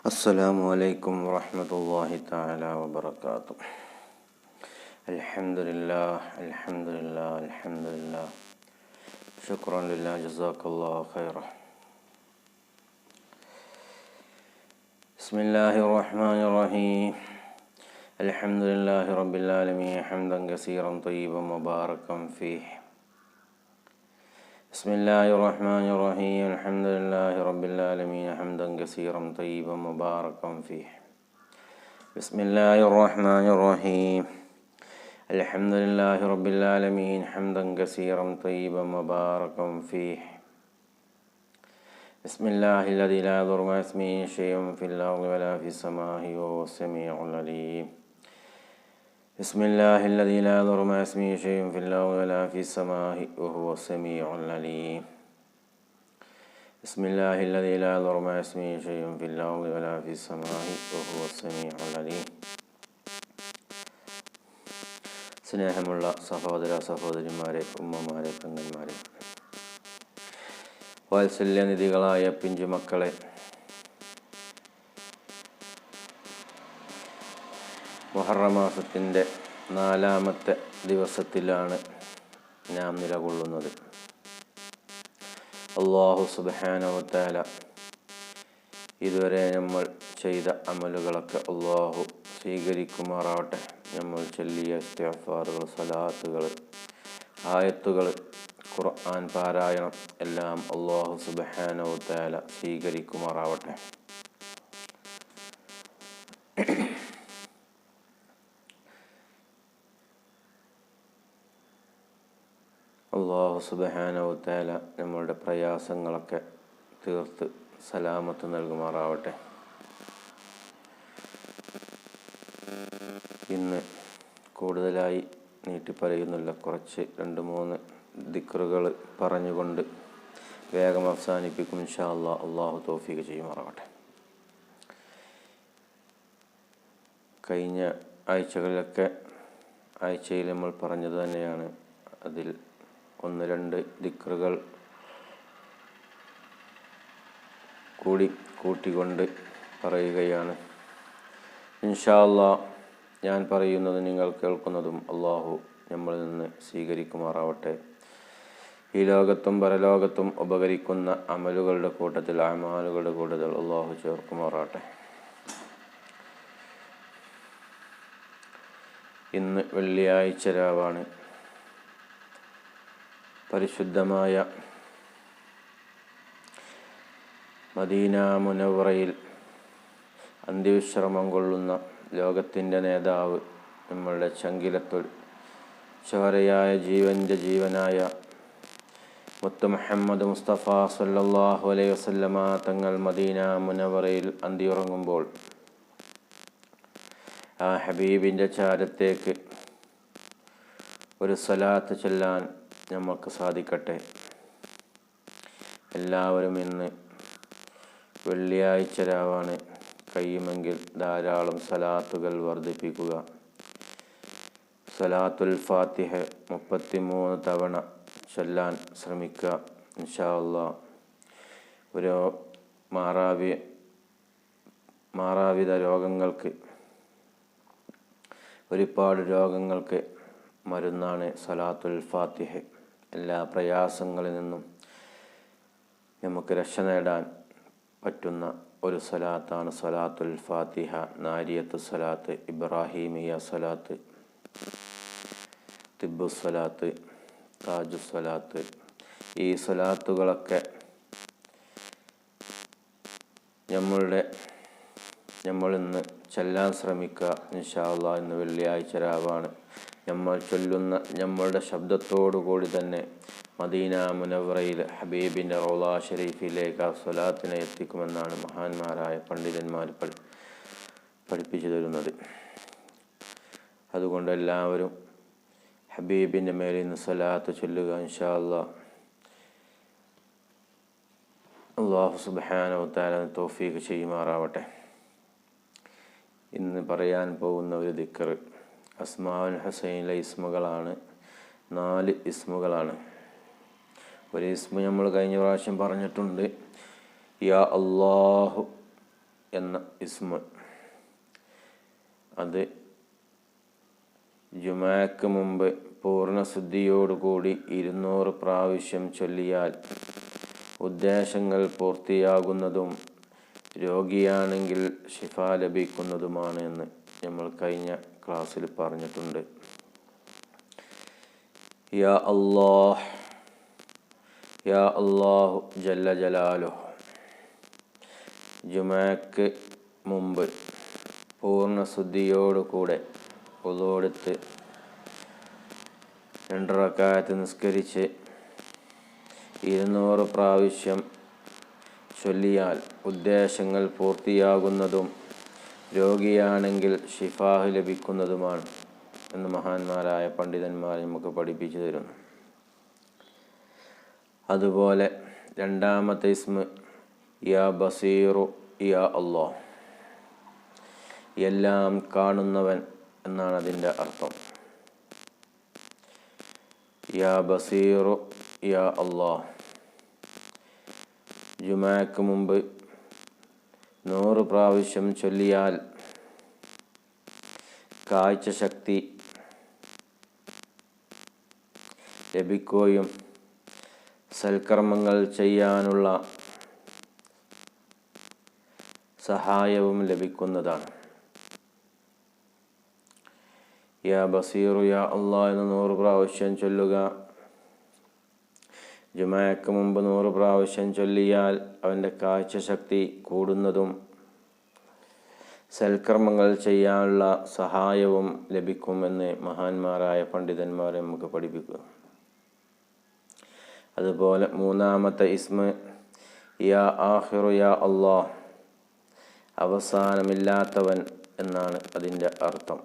അസ്സലാമു അലൈക്കും വറഹ്മത്തുള്ളാഹി തആല വബറകാതുഹു. അൽഹംദുലില്ലാഹ് അൽഹംദുലില്ലാഹ് അൽഹംദുലില്ലാഹ് ശുക്രൻ ലില്ലാഹി ജസാക്കല്ലാഹു ഖൈറ. ബിസ്മില്ലാഹിർ റഹ്മാനിർ റഹീം. അൽഹംദുലില്ലാഹി റബ്ബിൽ ആലമീൻ ഹംദൻ കസീറൻ ത്വയ്യിബൻ മുബാറകൻ ഫീഹി. ബിസ്മില്ലാഹിർ റഹ്മാനിർ റഹീം. അൽഹംദുലില്ലാഹി റബ്ബിൽ ആലമീൻ ഹംദൻ കസീറൻ ത്വയ്യിബൻ മുബാറകൻ ഫീഹി. ബിസ്മില്ലാഹിർ റഹ്മാനിർ റഹീം. അൽഹംദുലില്ലാഹി റബ്ബിൽ ആലമീൻ ഹംദൻ കസീറൻ ത്വയ്യിബൻ മുബാറകൻ ഫീഹി. ബിസ്മില്ലാഹിൽ ലദീ ലാ യദുറു മഅ ഇസ്മിഹി ശൈഉൻ ഫിൽ അർളി വലാ ഫിസ് സമാഇ വഹുവസ് സമീഉൽ അലീം. ബിസ്മില്ലാഹിൽ ലദീ ലാ യദുറു മഅ ഇസ്മിഹി ശൈഉൻ ഫിൽ അർളി വലാ ഫിസ് സമാഇ വഹുവസ് സമീഉൽ അലീം. ബിസ്മില്ലാഹിൽ ലദീ ലാ യദുറു മഅ ഇസ്മിഹി ശൈഉൻ ഫിൽ അർളി വലാ ഫിസ് സമാഇ വഹുവസ് സമീഉൽ അലീം. സ്നേഹമുള്ള സഹോദര സഹോദരിമാരെ, ഉമ്മമാരെ, പെങ്ങന്മാരെ, വാത്സല്യനിധികളായ പിഞ്ചുമക്കളെ, മുഹറം മാസത്തിൻ്റെ 4-ാമത്തെ ദിവസത്തിലാണ് നാം നിലകൊള്ളുന്നത്. അല്ലാഹു സുബ്ഹാനഹു വ തആല ഇതുവരെ നമ്മൾ ചെയ്ത അമലുകളൊക്കെ അല്ലാഹു സ്വീകരിക്കുമാറാവട്ടെ. നമ്മൾ ചൊല്ലിയ ഇസ്തിഗ്ഫാറുകൾ, സ്വലാത്തുകൾ, ആയത്തുകൾ, ഖുർആൻ പാരായണം എല്ലാം അല്ലാഹു സുബ്ഹാനഹു വ തആല സ്വീകരിക്കുമാറാവട്ടെ. അല്ലാഹു സുബ്ഹാനഹു വ തആല നമ്മളുടെ പ്രയാസങ്ങളൊക്കെ തീർത്ത് സലാമത്ത് നൽകുമാറാവട്ടെ. ഇന്ന് കൂടുതലായി നീട്ടിപ്പറയുന്നില്ല, കുറച്ച് 2-3 ദിക്റുകൾ പറഞ്ഞുകൊണ്ട് വേഗം അവസാനിപ്പിക്കും ഇൻഷാ അല്ലാഹ്. അല്ലാഹു തൗഫീഖ് ചെയ്യുമാറാവട്ടെ. കഴിഞ്ഞ ആഴ്ചയിൽ നമ്മൾ പറഞ്ഞത് തന്നെയാണ്. അതിൽ 1-2 ദിക്റുകൾ കൂട്ടിക്കൊണ്ട് പറയുകയാണ്. ഇൻഷാ അല്ലാഹ് ഞാൻ പറയുന്നത് നിങ്ങൾ കേൾക്കുന്നതും അല്ലാഹു നമ്മളിൽ നിന്ന് സ്വീകരിക്കുമാറാവട്ടെ. ഈ ലോകത്തും പരലോകത്തും ഉപകരിക്കുന്ന അമലുകളുടെ കൂട്ടത്തിൽ, അമാലുകളുടെ കൂട്ടത്തിൽ അല്ലാഹു ചേർക്കുമാറാവട്ടെ. ഇന്ന് വെള്ളിയാഴ്ച രാവാണ്. പരിശുദ്ധമായ മദീന മുനവ്വറയിൽ അന്ത്യവിശ്രമം കൊള്ളുന്ന ലോകത്തിൻ്റെ നേതാവ്, നമ്മളുടെ ചങ്കിലത്തുൽ ചോരയായ ജീവൻ്റെ ജീവനായ മുത്ത് മുഹമ്മദ് മുസ്തഫ സല്ലല്ലാഹു അലൈഹി വസല്ലമ തങ്ങൾ മദീന മുനവ്വറയിൽ അന്തിയുറങ്ങുമ്പോൾ ആ ഹബീബിൻ്റെ ചാരത്തേക്ക് ഒരു സ്വലാത്ത് ചൊല്ലാൻ നമുക്ക് സാധിക്കട്ടെ. എല്ലാവരും ഇന്ന് വെള്ളിയാഴ്ച രാവാണ്, കഴിയുമെങ്കിൽ ധാരാളം സ്വലാത്തുകൾ വർദ്ധിപ്പിക്കുക. സ്വലാത്തുൽ ഫാത്തിഹ 33 തവണ ചൊല്ലാൻ ശ്രമിക്കുക ഇൻഷാ അല്ലാഹ്. ഒരു മാറാവിധ രോഗങ്ങൾക്ക്, ഒരുപാട് രോഗങ്ങൾക്ക് മരുന്നാണ് സ്വലാത്തുൽ ഫാത്തിഹ. എല്ലാ പ്രയാസങ്ങളിൽ നിന്നും നമുക്ക് രക്ഷ നേടാൻ പറ്റുന്ന ഒരു സ്വലാത്താണ് സ്വലാത്തുൽ ഫാത്തിഹ. നാരിയത്ത് സ്വലാത്ത്, ഇബ്രാഹിമിയ സ്വലാത്ത്, തിബ്ബു സ്വലാത്ത്, താജു സ്വലാത്ത്, ഈ സ്വലാത്തുകളൊക്കെ നമ്മളിന്ന് ചൊല്ലാൻ ശ്രമിക്കുക ഇൻഷാ അല്ലാഹ്. ഇന്ന് വെള്ളിയാഴ്ച രാവാണ്. നമ്മൾ ചൊല്ലുന്ന നമ്മളുടെ ശബ്ദത്തോടു കൂടി തന്നെ മദീന മുനവ്വറയിൽ ഹബീബിൻ്റെ റൗള ഷരീഫിലേക്ക് ആ സ്വലാത്തിനെ എത്തിക്കുമെന്നാണ് മഹാന്മാരായ പണ്ഡിതന്മാർ പഠിപ്പിച്ചു തരുന്നത്. അതുകൊണ്ട് എല്ലാവരും ഹബീബിൻ്റെ മേലിൽ നിന്ന് സ്വലാത്ത് ചൊല്ലുക ഇൻഷാ അല്ലാഹ്. അല്ലാഹു സുബ്ഹാനഹു വ തആല തൗഫീഖ് ചെയ്യുമാറാവട്ടെ. ഇന്ന് പറയാൻ പോകുന്ന ഒരു ദിക്ർ അസ്മാഉൽ ഹുസൈനിലെ ഇസ്മുകളാണ്. 4 ഇസ്മുകളാണ്. ഒരു ഇസ്മു നമ്മൾ കഴിഞ്ഞ പ്രാവശ്യം പറഞ്ഞിട്ടുണ്ട്. യാ അല്ലാഹു എന്ന ഇസ്മ അത് ജുമാക്ക് മുമ്പ് പൂർണ്ണശുദ്ധിയോടുകൂടി 200 പ്രാവശ്യം ചൊല്ലിയാൽ ഉദ്ദേശങ്ങൾ പൂർത്തിയാകുന്നതും രോഗിയാണെങ്കിൽ ശിഫ ലഭിക്കുന്നതുമാണ് എന്ന് നമ്മൾ കഴിഞ്ഞ ക്ലാസ്സിൽ പറഞ്ഞിട്ടുണ്ട്. യാ അല്ലാഹ് യാ അല്ലാഹു ജല്ല ജലാലുഹു. ജുമാക്ക് മുമ്പ് പൂർണ്ണശുദ്ധിയോടുകൂടെ വുളൂഎടുത്ത് 2 റക്അത്ത് നിസ്കരിച്ച് 200 പ്രാവശ്യം ചൊല്ലിയാൽ ഉദ്ദേശങ്ങൾ പൂർത്തിയാകുന്നതും രോഗിയാണെങ്കിൽ ശിഫാഹ് ലഭിക്കുന്നതുമാണ് എന്ന് മഹാന്മാരായ പണ്ഡിതന്മാർ നമുക്ക് പഠിപ്പിച്ചു തരുന്നു. അതുപോലെ രണ്ടാമത്തെ ഇസ്മ യാ ബസീറു യാ അല്ലാഹ്, എല്ലാം കാണുന്നവൻ എന്നാണ് അതിൻ്റെ അർത്ഥം. യാ ബസീറു യാ അല്ലാഹ്. ജുമാക്ക് മുമ്പ് 100 പ്രാവശ്യം ചൊല്ലിയാൽ കാഴ്ച ശക്തി ലഭിക്കുകയും സൽക്കർമ്മങ്ങൾ ചെയ്യാനുള്ള സഹായവും ലഭിക്കുന്നതാണ്. യാ ബസീറു യാ അല്ലാഹ് എന്ന് 100 പ്രാവശ്യം ചൊല്ലുക. ജുമാക്ക് മുമ്പ് 100 പ്രാവശ്യം ചൊല്ലിയാൽ അവൻ്റെ കാഴ്ചശക്തി കൂടുന്നതും സൽക്കർമ്മങ്ങൾ ചെയ്യാനുള്ള സഹായവും ലഭിക്കുമെന്ന് മഹാന്മാരായ പണ്ഡിതന്മാർ നമുക്ക് പഠിപ്പിക്കുക. അതുപോലെ മൂന്നാമത്തെ ഇസ്മ യാ ആഖിറു യാ അല്ലാഹ്, അവസാനമില്ലാത്തവൻ എന്നാണ് അതിൻ്റെ അർത്ഥം.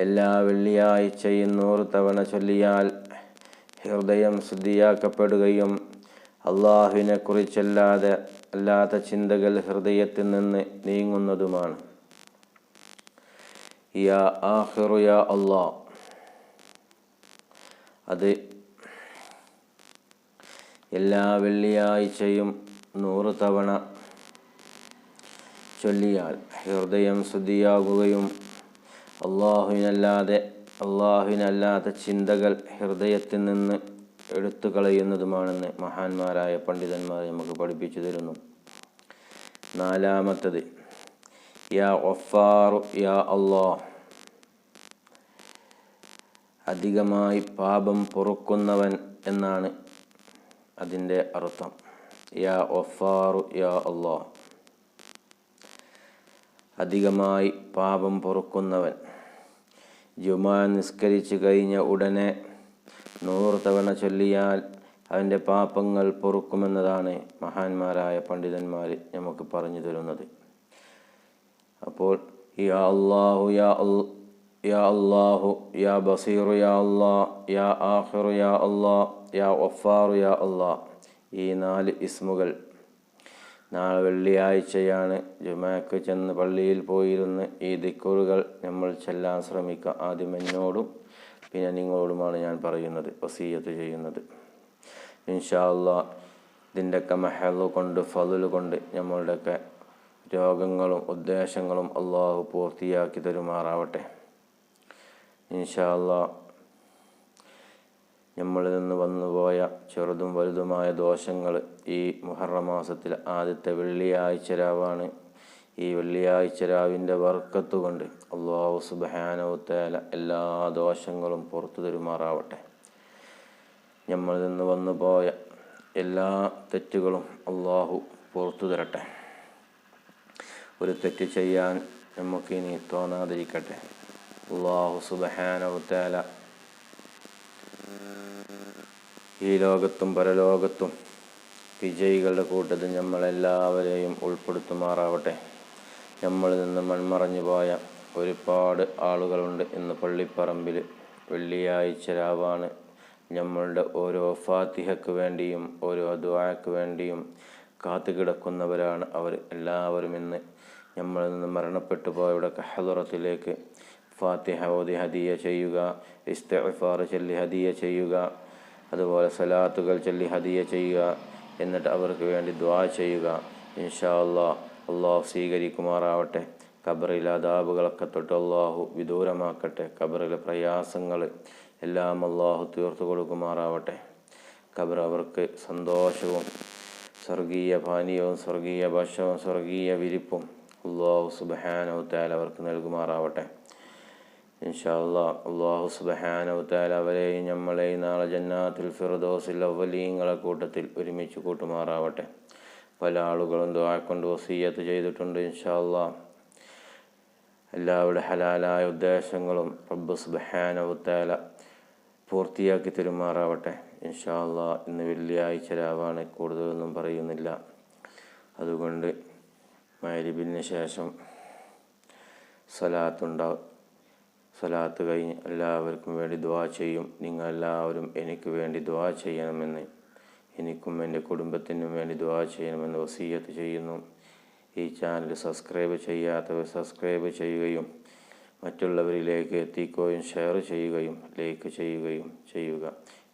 എല്ലാ വെള്ളിയാഴ്ചയും 100 തവണ ചൊല്ലിയാൽ ഹൃദയം ശുദ്ധിയാക്കപ്പെടുകയും അള്ളാഹുവിനെ കുറിച്ചല്ലാത്ത ചിന്തകൾ ഹൃദയത്തിൽ നിന്ന് നീങ്ങുന്നതുമാണ്. യാ ആഖിറു യാ അല്ലാഹ് അത് എല്ലാ വെള്ളിയാഴ്ചയും 100 തവണ ചൊല്ലിയാൽ ഹൃദയം ശുദ്ധിയാകുകയും അള്ളാഹുവിനല്ലാത്ത ചിന്തകൾ ഹൃദയത്തിൽ നിന്ന് എടുത്തു കളയുന്നതുമാണെന്ന് മഹാന്മാരായ പണ്ഡിതന്മാർ നമുക്ക് പഠിപ്പിച്ചു തരുന്നു. നാലാമത്തത് യാ ഗഫാറു യാ അല്ലാഹ്, അധികമായി പാപം പൊറുക്കുന്നവൻ എന്നാണ് അതിൻ്റെ അർത്ഥം. യാ ഗഫാറു യാ അല്ലാഹ്, അധികമായി പാപം പൊറുക്കുന്നവൻ. ജുമാ നിസ്കരിച്ച് കഴിഞ്ഞ ഉടനെ 100 തവണ ചൊല്ലിയാൽ അവൻ്റെ പാപങ്ങൾ പൊറുക്കുമെന്നതാണ് മഹാന്മാരായ പണ്ഡിതന്മാർ നമുക്ക് പറഞ്ഞു തരുന്നത്. അപ്പോൾ യാ അല്ലാഹു യാ അല്ലാഹു യാ ബസീറു യാ അല്ലാഹ് യാ ആഖിറു യാ അല്ലാഹ് യാ ഗഫാറു യാ അല്ലാഹ്, ഈ 4 ഇസ്മുകൾ നാളെ വെള്ളിയാഴ്ചയാണ്. ജുമാക്ക് ചെന്ന് പള്ളിയിൽ പോയിരുന്ന് ഈ ദിക്റുകൾ നമ്മൾ ചെല്ലാൻ ശ്രമിക്കുക. ആദ്യം എന്നോടും പിന്നെ നിങ്ങളോടുമാണ് ഞാൻ പറയുന്നത്, വസിയ്യത്ത് ചെയ്യുന്നത്. ഇൻഷാ അല്ലാഹ് ഇതിൻ്റെയൊക്കെ മഹല് കൊണ്ട് ഫള് കൊണ്ട് നമ്മളുടെയൊക്കെ രോഗങ്ങളും ഉദ്ദേശങ്ങളും അള്ളാഹു പൂർത്തിയാക്കി തരുമാറാവട്ടെ. ഇൻഷാ അല്ലാഹ് നമ്മളിൽ നിന്ന് വന്നുപോയ ചെറുതും വലുതുമായ ദോഷങ്ങൾ ഈ മുഹറം മാസത്തിൽ ആദ്യത്തെ വെള്ളിയാഴ്ച രാവാണ്. ഈ വെള്ളിയാഴ്ച രാവിൻ്റെ ബർക്കത്ത് കൊണ്ട് അല്ലാഹു സുബ്ഹാനഹു തആല എല്ലാ ദോഷങ്ങളും പുറത്തു തരുമാറാവട്ടെ. നമ്മളിൽ നിന്ന് വന്നുപോയ എല്ലാ തെറ്റുകളും അല്ലാഹു പുറത്തു തരട്ടെ. ഒരു തെറ്റ് ചെയ്യാൻ നമുക്കിനി തോന്നാതിരിക്കട്ടെ. അല്ലാഹു സുബ്ഹാനഹു തആല ഈ ലോകത്തും പരലോകത്തും വിജയികളുടെ കൂട്ടത്തിൽ നമ്മളെല്ലാവരെയും ഉൾപ്പെടുത്തുമാറാവട്ടെ. നമ്മളിൽ നിന്ന് മൺമറഞ്ഞു പോയ ഒരുപാട് ആളുകളുണ്ട്. ഇന്ന് പള്ളിപ്പറമ്പിൽ വെള്ളിയാഴ്ച രാവാണ്. നമ്മളുടെ ഓരോ ഫാത്തിഹയ്ക്ക് വേണ്ടിയും ഓരോ ദുആക്ക് വേണ്ടിയും കാത്തുകിടക്കുന്നവരാണ് അവർ എല്ലാവരും. ഇന്ന് നമ്മളിൽ നിന്ന് മരണപ്പെട്ടു പോയവരുടെ ഹളറത്തിലേക്ക് ഫാത്തിഹ ഓതി ഹദിയ ചെയ്യുക, ഇസ്തിഗ്ഫാർ ചൊല്ലി ഹദിയ ചെയ്യുക, അതുപോലെ സലാത്തുകൾ ചൊല്ലി ഹദിയ ചെയ്യുക, എന്നിട്ട് അവർക്ക് വേണ്ടി ദുആ ചെയ്യുക. ഇൻഷാ അല്ലാഹ് അള്ളാഹു സ്വീകരിക്കുമാറാവട്ടെ. ഖബറിലെ അദാബുകളൊക്കെ തൊട്ട് അള്ളാഹു വിദൂരമാക്കട്ടെ. ഖബറിലെ പ്രയാസങ്ങൾ എല്ലാം അള്ളാഹു തീർത്തു കൊടുക്കുമാറാവട്ടെ. ഖബർ അവർക്ക് സന്തോഷവും സ്വർഗീയ പാനീയവും സ്വർഗീയ ഭക്ഷണവും സ്വർഗീയ വിരിപ്പും അള്ളാഹു സുബ്ഹാനഹു വ തആല അവർക്ക് നൽകുമാറാവട്ടെ. ഇൻഷാ അല്ലാഹ് അള്ളാഹു സുബ്ഹാനഹു വ തആല അവരെയും നമ്മളെയും നാളെ ജന്നാത്തുൽ ഫിർദൗസിൽ അവ്വലീങ്ങളെ കൂട്ടത്തിൽ ഒരുമിച്ച് കൂട്ടുമാറാവട്ടെ. പല ആളുകളും ദുആ കൊണ്ട് വസിയ്യത്ത് ചെയ്തിട്ടുണ്ട്. ഇൻഷാ അല്ലാഹ് എല്ലാവരുടെ ഹലാലായ ഉദ്ദേശങ്ങളും റബ്ബ് സുബ്ഹാനഹു വ തആല പൂർത്തിയാക്കി തരുമാറാവട്ടെ. ഇൻഷാ അല്ലാഹ് ഇന്ന് വെള്ളിയാഴ്ച രാവാണ്, കൂടുതലൊന്നും പറയുന്നില്ല. അതുകൊണ്ട് മഗ്‌രിബിന് ശേഷം സലാത്തുണ്ടാവും. സലാത്ത് കഴിഞ്ഞ് എല്ലാവർക്കും വേണ്ടി ദുആ ചെയ്യും. നിങ്ങളെല്ലാവരും എനിക്ക് വേണ്ടി ദുആ ചെയ്യണമെന്ന്, എനിക്കും എൻ്റെ കുടുംബത്തിനും വേണ്ടി ദുആ ചെയ്യണമെന്ന് വസിയ്യത്ത് ചെയ്യുന്നു. ഈ ചാനൽ സബ്സ്ക്രൈബ് ചെയ്യാത്തവർ സബ്സ്ക്രൈബ് ചെയ്യുകയും മറ്റുള്ളവരിലേക്ക് എത്തിക്കുകയും ഷെയർ ചെയ്യുകയും ലൈക്ക് ചെയ്യുകയും ചെയ്യുക.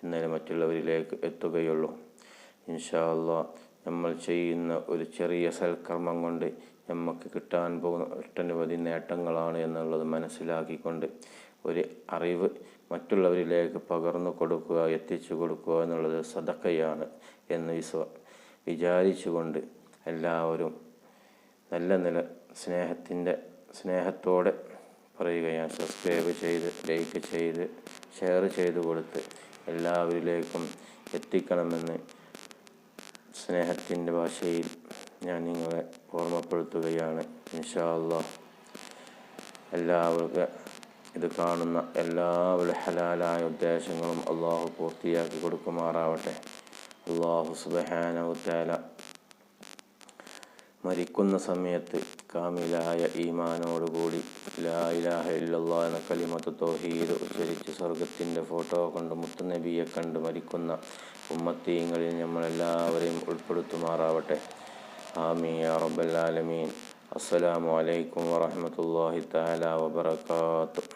എന്നാലേ മറ്റുള്ളവരിലേക്ക് എത്തുകയുള്ളൂ. ഇൻഷാ അല്ലാഹ് നമ്മൾ ചെയ്യുന്ന ഒരു ചെറിയ സൽക്കർമ്മം കൊണ്ട് നമുക്ക് കിട്ടാൻ പോകുന്ന ഒട്ടനവധി നേട്ടങ്ങളാണ് എന്നുള്ളത് മനസ്സിലാക്കിക്കൊണ്ട് ഒരു അറിവ് മറ്റുള്ളവരിലേക്ക് പകർന്നു കൊടുക്കുക, എത്തിച്ചു കൊടുക്കുക എന്നുള്ളത് സദഖയാണ് എന്ന് വിചാരിച്ചുകൊണ്ട് എല്ലാവരും നല്ല സ്നേഹത്തോടെ പറയുകയാണ്. സബ്സ്ക്രൈബ് ചെയ്ത് ലൈക്ക് ചെയ്ത് ഷെയർ ചെയ്ത് കൊടുത്ത് എല്ലാവരിലേക്കും എത്തിക്കണമെന്ന് സ്നേഹത്തിൻ്റെ ഭാഷയിൽ ഞാൻ നിങ്ങളെ ഓർമ്മപ്പെടുത്തുകയാണ്. ഇൻഷാ അല്ലാഹ് എല്ലാവർക്കും ഇത് കാണുന്ന എല്ലാവരുടെ ഹലാലായ ഉദ്ദേശങ്ങളും അള്ളാഹു പൂർത്തിയാക്കി കൊടുക്കുമാറാവട്ടെ. അള്ളാഹു സുബ്ഹാനഹു വ തആല മരിക്കുന്ന സമയത്ത് കാമിലായ ഈമാനോടുകൂടി ലാ ഇലാഹ ഇല്ലല്ലാഹ് എന്ന കലിമത്ത് തൗഹീദ് ഉച്ചരിച്ച് സ്വർഗത്തിൻ്റെ ഫോട്ടോ കൊണ്ട് മുത്തുനബിയെ കണ്ട് മരിക്കുന്ന ഉമ്മത്തീങ്ങളിൽ നമ്മളെല്ലാവരെയും ഉൾപ്പെടുത്തുമാറാവട്ടെ. ആമീൻ യാ റബ്ബൽ ആലമീൻ. അസ്സലാമു അലൈക്കും വറഹ്മത്തുള്ളാഹി തആല വബറകാതുഹു.